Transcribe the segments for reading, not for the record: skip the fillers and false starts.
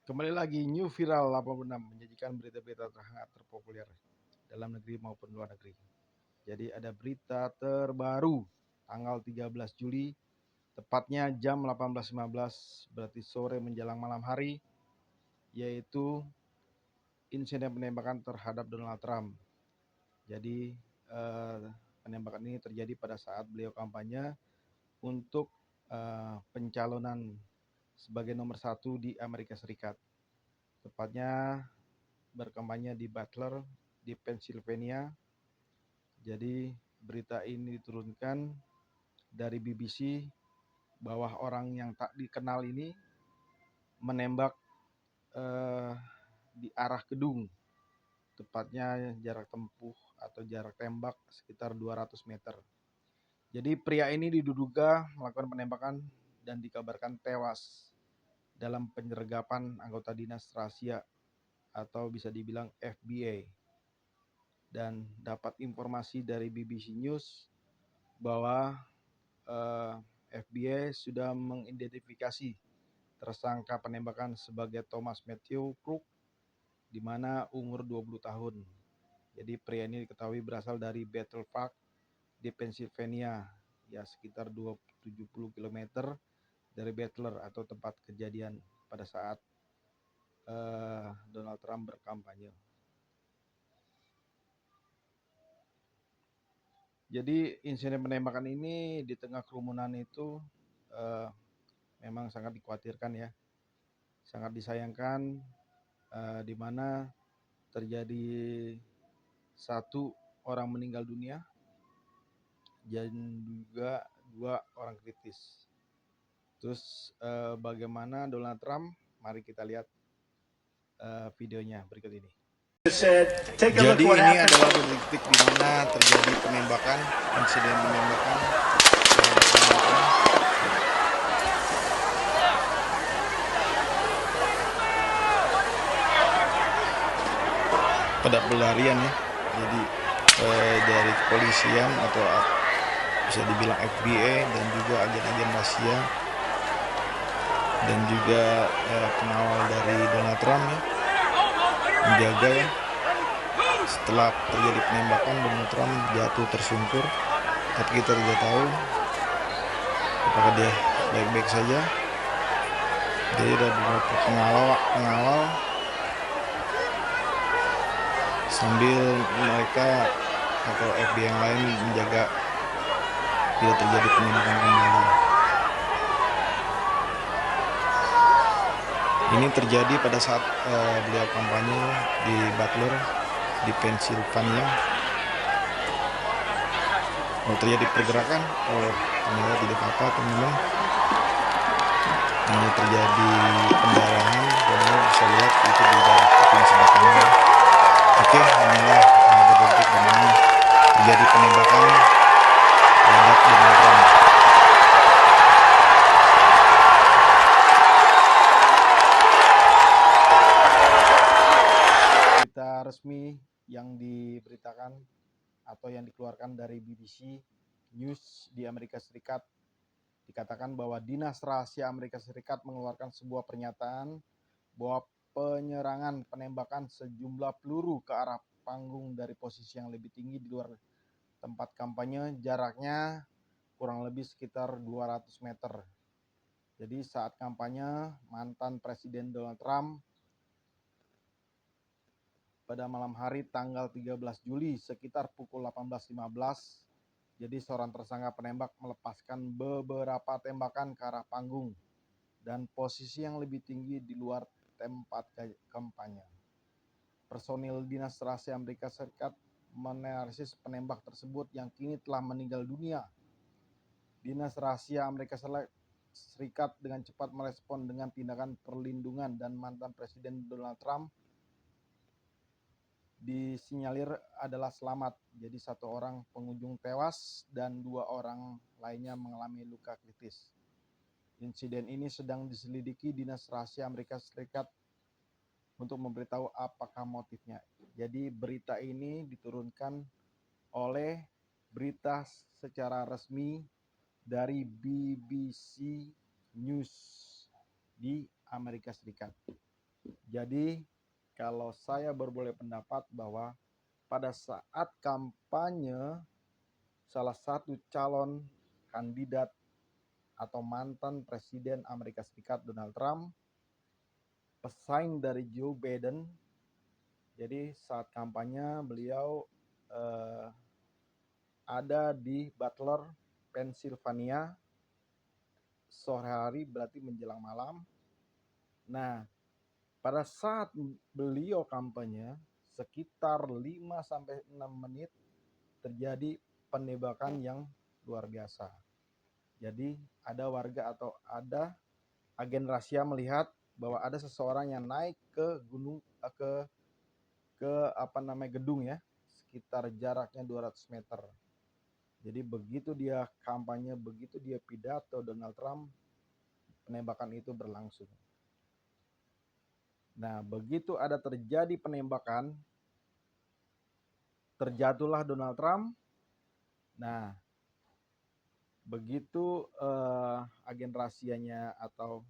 Kembali lagi New Viral 86 menyajikan berita-berita terhangat terpopuler dalam negeri maupun luar negeri. Jadi ada berita terbaru tanggal 13 Juli tepatnya jam 18.15 berarti sore menjelang malam hari, yaitu insiden penembakan terhadap Donald Trump. Jadi penembakan ini terjadi pada saat beliau kampanye untuk pencalonan sebagai nomor 1 di Amerika Serikat. Tepatnya berkampanye di Butler di Pennsylvania. Jadi berita ini diturunkan dari BBC bahwa orang yang tak dikenal ini menembak di arah gedung, tepatnya jarak tempuh atau jarak tembak sekitar 200 meter. Jadi pria ini diduga melakukan penembakan dan dikabarkan tewas dalam penyergapan anggota dinas rahasia atau bisa dibilang FBI. Dan dapat informasi dari BBC News bahwa FBI sudah mengidentifikasi tersangka penembakan sebagai Thomas Matthew Crook di mana umur 20 tahun. Jadi pria ini diketahui berasal dari Battle Park di Pennsylvania, ya sekitar 70 km dari Butler atau tempat kejadian pada saat Donald Trump berkampanye. Jadi insiden penembakan ini di tengah kerumunan itu memang sangat dikhawatirkan ya, sangat disayangkan di mana terjadi satu orang meninggal dunia dan juga 2 orang kritis. Terus bagaimana Donald Trump? Mari kita lihat videonya berikut ini. Jadi ini adalah detik di mana terjadi penembakan, insiden penembakan. Pada pelarian ya, jadi dari kepolisian atau bisa dibilang FBI dan juga agen-agen rahasia dan juga pengawal dari Donald Trump ya, menjaga ya. Setelah terjadi penembakan, Donald Trump jatuh tersungkur, tapi kita tidak tahu apakah dia baik-baik saja. Jadi ada beberapa pengawal sambil mereka atau FBI yang lain menjaga tidak terjadi penembakan kembali. Ini terjadi pada saat beliau kampanye di Butler di Pennsylvania. Terjadi pergerakan, ternyata tidak apa-apa teman-teman. Hanya terjadi pendarahan, teman-teman bisa lihat itu di daerah kuping sebelah kanan. Oke, inilah detik di mana terjadi penembakan terhadap Donald Trump. Berita resmi yang diberitakan atau yang dikeluarkan dari BBC News di Amerika Serikat dikatakan bahwa Dinas Rahasia Amerika Serikat mengeluarkan sebuah pernyataan bahwa penyerangan penembakan sejumlah peluru ke arah panggung dari posisi yang lebih tinggi di luar tempat kampanye, jaraknya kurang lebih sekitar 200 meter. Jadi saat kampanye, mantan Presiden Donald Trump pada malam hari tanggal 13 Juli sekitar pukul 18.15, jadi seorang tersangka penembak melepaskan beberapa tembakan ke arah panggung dan posisi yang lebih tinggi di luar tempat kampanye. Personil Dinas Rahasia Amerika Serikat menganalisis penembak tersebut yang kini telah meninggal dunia. Dinas Rahasia Amerika Serikat dengan cepat merespon dengan tindakan perlindungan dan mantan Presiden Donald Trump disinyalir adalah selamat. Jadi 1 orang pengunjung tewas dan 2 orang lainnya mengalami luka kritis. Insiden ini sedang diselidiki Dinas Rahasia Amerika Serikat untuk memberitahu apakah motifnya. Jadi berita ini diturunkan oleh berita secara resmi dari BBC News di Amerika Serikat. Jadi kalau saya berboleh pendapat bahwa pada saat kampanye salah satu calon kandidat atau mantan Presiden Amerika Serikat Donald Trump, pesaing dari Joe Biden. Jadi saat kampanye beliau eh, ada di Butler, Pennsylvania, sore hari berarti menjelang malam. Nah, pada saat beliau kampanye, sekitar 5 sampai 6 menit terjadi penembakan yang luar biasa. Jadi ada warga atau ada agen rahasia melihat bahwa ada seseorang yang naik ke gunung ke gedung ya, sekitar jaraknya 200 meter. Jadi begitu dia kampanye, begitu dia pidato Donald Trump, penembakan itu berlangsung. Nah, begitu ada terjadi penembakan, terjatuhlah Donald Trump. Nah, begitu agen rahasianya atau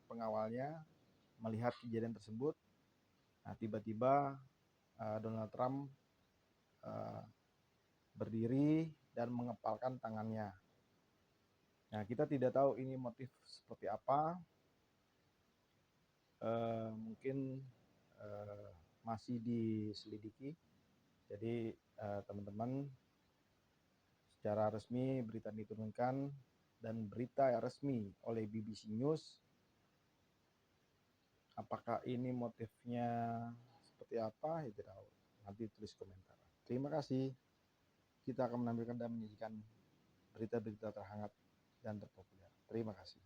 pengawalnya melihat kejadian tersebut, nah tiba-tiba Donald Trump berdiri dan mengepalkan tangannya. Nah, kita tidak tahu ini motif seperti apa. Mungkin masih diselidiki. Jadi teman-teman, secara resmi berita diturunkan dan berita yang resmi oleh BBC News. Apakah ini motifnya seperti apa? Ya tidak tahu. Nanti tulis komentar. Terima kasih. Kita akan menampilkan dan menyajikan berita-berita terhangat dan terpopuler. Terima kasih.